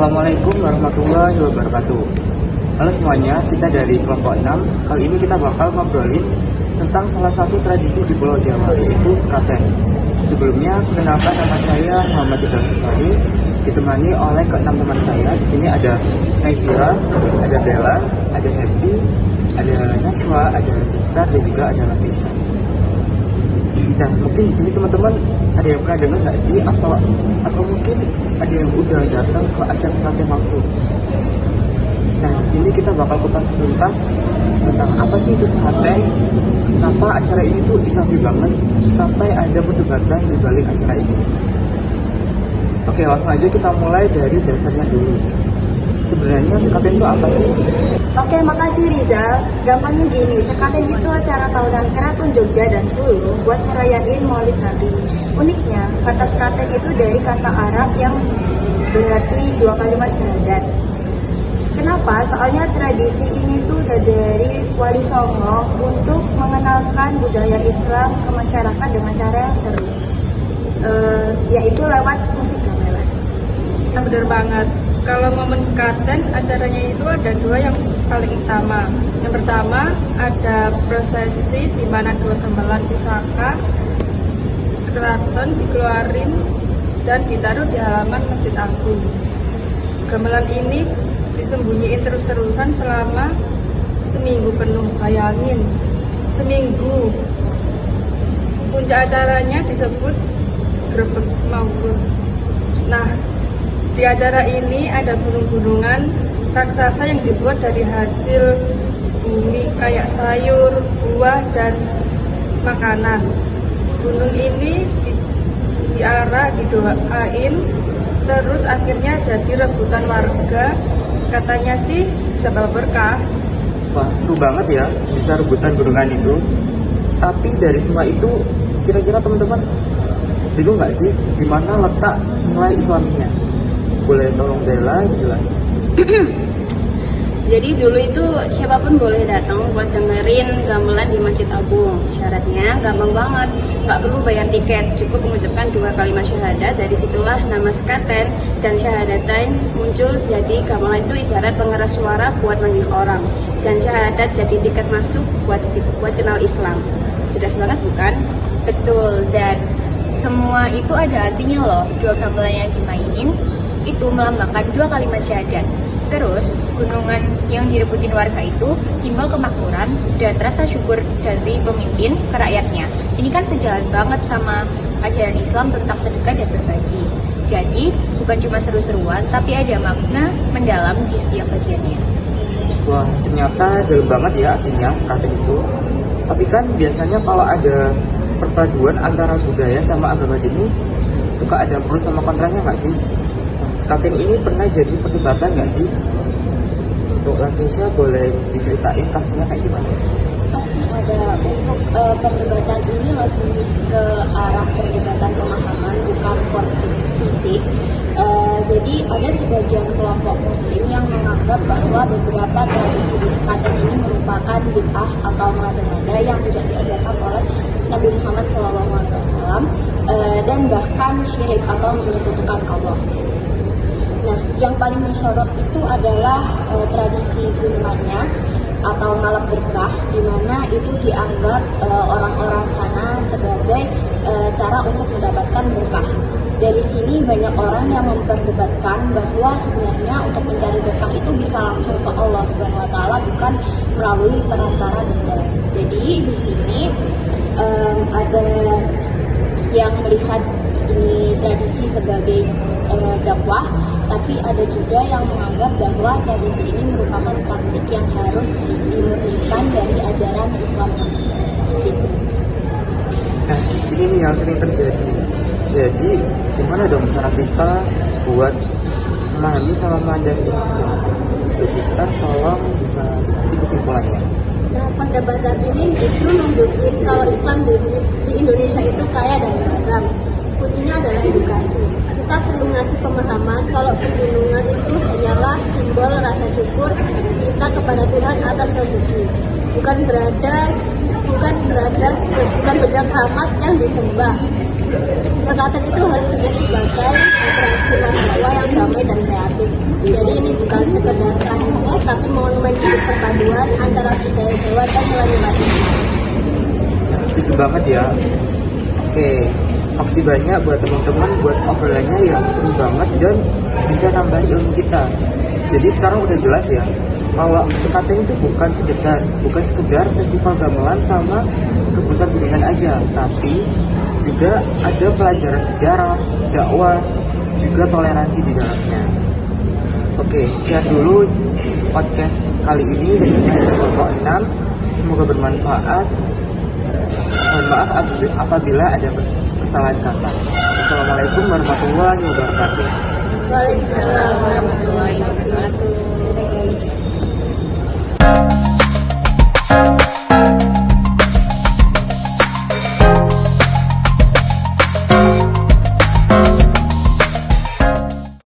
Assalamualaikum warahmatullahi wabarakatuh. Halo semuanya, kita dari kelompok 6. Kali ini kita bakal ngobrolin tentang salah satu tradisi di Pulau Jawa, yaitu sekaten. Sebelumnya, perkenalkan nama saya Muhammad Iqbal Sari, ditemani oleh keenam teman saya. Di sini ada Naifira, ada Bella, ada Happy, ada Naswa, ada Gistar, dan juga ada Lapisha. Nah, mungkin di sini teman-teman ada yang pernah dengar nggak sih, atau mungkin ada yang udah datang ke acara sekaten langsung. Nah, di sini kita bakal kupas tuntas tentang apa sih itu sekaten, kenapa acara ini tuh islami banget, sampai ada perdebatan di balik acara ini. Oke, langsung aja kita mulai dari dasarnya dulu. Sebenarnya sekaten itu apa sih? Oke, makasih Rizal. Gampangnya gini, sekaten itu acara tahunan Keraton Jogja dan Solo buat ngerayain Maulid Nabi. Uniknya, kata sekaten itu dari kata Arab yang berarti dua kalimat syahadat. Kenapa? Soalnya tradisi ini tuh udah dari Wali Songo untuk mengenalkan budaya Islam ke masyarakat dengan cara yang seru, yaitu lewat musik gamelan. Bener banget. Kalau momen sekaten, acaranya itu ada dua yang paling utama. Yang pertama, ada prosesi di mana dua gamelan pusaka keraton dikeluarin dan ditaruh di halaman Masjid Agung. Gamelan ini disembunyiin terus-terusan selama seminggu penuh. Bayangin, seminggu. Puncak acaranya disebut Grebek Maulud. Nah, di acara ini ada gunung-gunungan raksasa yang dibuat dari hasil bumi kayak sayur, buah, dan makanan. Gunung ini diarah, didoain, terus akhirnya jadi rebutan warga. Katanya sih bisa bawa berkah. Wah, seru banget ya bisa rebutan gunungan itu. Tapi dari semua itu, kira-kira teman-teman bingung nggak sih di mana letak nilai Islaminya? Boleh tolong Bella dijelasin? Jadi dulu itu siapapun boleh datang buat dengerin gamelan di Masjid Agung. Syaratnya gampang banget, nggak perlu bayar tiket, cukup mengucapkan dua kalimat syahadat. Dari situlah nama sekaten dan syahadatain muncul. Jadi gamelan itu ibarat pengeras suara buat manggil orang, dan syahadat jadi tiket masuk buat kenal Islam. Jelas banget bukan? Betul, dan semua itu ada artinya loh. Dua gamelan yang dimainin itu melambangkan dua kalimat syahadat. Terus, gunungan yang direbutin warga itu simbol kemakmuran dan rasa syukur dari pemimpin ke rakyatnya. Ini kan sejalan banget sama ajaran Islam tentang sedekah dan berbagi. Jadi, bukan cuma seru-seruan, tapi ada makna mendalam di setiap bagiannya. Wah, ternyata dalam banget ya artinya sekaten itu. Tapi kan biasanya kalau ada perpaduan antara budaya sama agama ini, suka ada pro sama kontranya nggak sih? Sekaten ini pernah jadi perdebatan nggak sih? Untuk Latisha boleh diceritain kasusnya kayak gimana? Pasti ada. Untuk perdebatan ini lebih ke arah perdebatan pemahaman, bukan konflik fisik. Jadi ada sebagian kelompok muslim yang menganggap bahwa beberapa tradisi di sekaten ini merupakan bid'ah atau mengada-ngada yang tidak diajarkan oleh Nabi Muhammad SAW, dan bahkan syirik atau menyekutukan Allah. Nah, yang paling disorot itu adalah tradisi gunungannya atau malam berkah, di mana itu dianggap orang-orang sana sebagai cara untuk mendapatkan berkah. Dari sini banyak orang yang memperdebatkan bahwa sebenarnya untuk mencari berkah itu bisa langsung ke Allah Subhanahu wa taala, bukan melalui perantara benda. Jadi di sini ada yang melihat ini tradisi sebagai dakwah, tapi ada juga yang menganggap bahwa tradisi ini merupakan praktik yang harus dimurnikan dari ajaran Islam. Gitu. Nah, ini nih yang sering terjadi. Jadi, gimana dong cara kita buat memahami sama memandang ini semua? Untuk Gistar, tolong bisa dikasih kesimpulannya. Nah, perdebatan ini justru nunjukin kalau Islam di Indonesia itu kaya dan beragam. Kuncinya adalah edukasi. Kita perlu ngasih pemahaman kalau pegunungan itu hanyalah simbol rasa syukur kita kepada Tuhan atas rezeki, bukan benda keramat yang disembah. Sekaten itu harus dilihat sebagai ekspresi mahasiswa yang damai dan kreatif. Jadi ini bukan sekedar tradisi, tapi monumen hidup perpaduan antara budaya Jawa dan nilai Latin. Setuju banget ya. Oke, makasih banyak buat teman-teman buat obrolannya yang seru banget dan bisa nambah ilmu kita. Jadi sekarang udah jelas ya bahwa Sekaten itu bukan sekedar festival gamelan sama kebutuhan gunungan aja, tapi juga ada pelajaran sejarah, dakwah, juga toleransi di dalamnya. Oke, sekian dulu podcast kali ini dari kelompok 6. Semoga bermanfaat. Mohon maaf apabila ada kesalahan kata. Assalamualaikum warahmatullahi wabarakatuh. Waalaikumsalam warahmatullahi wabarakatuh.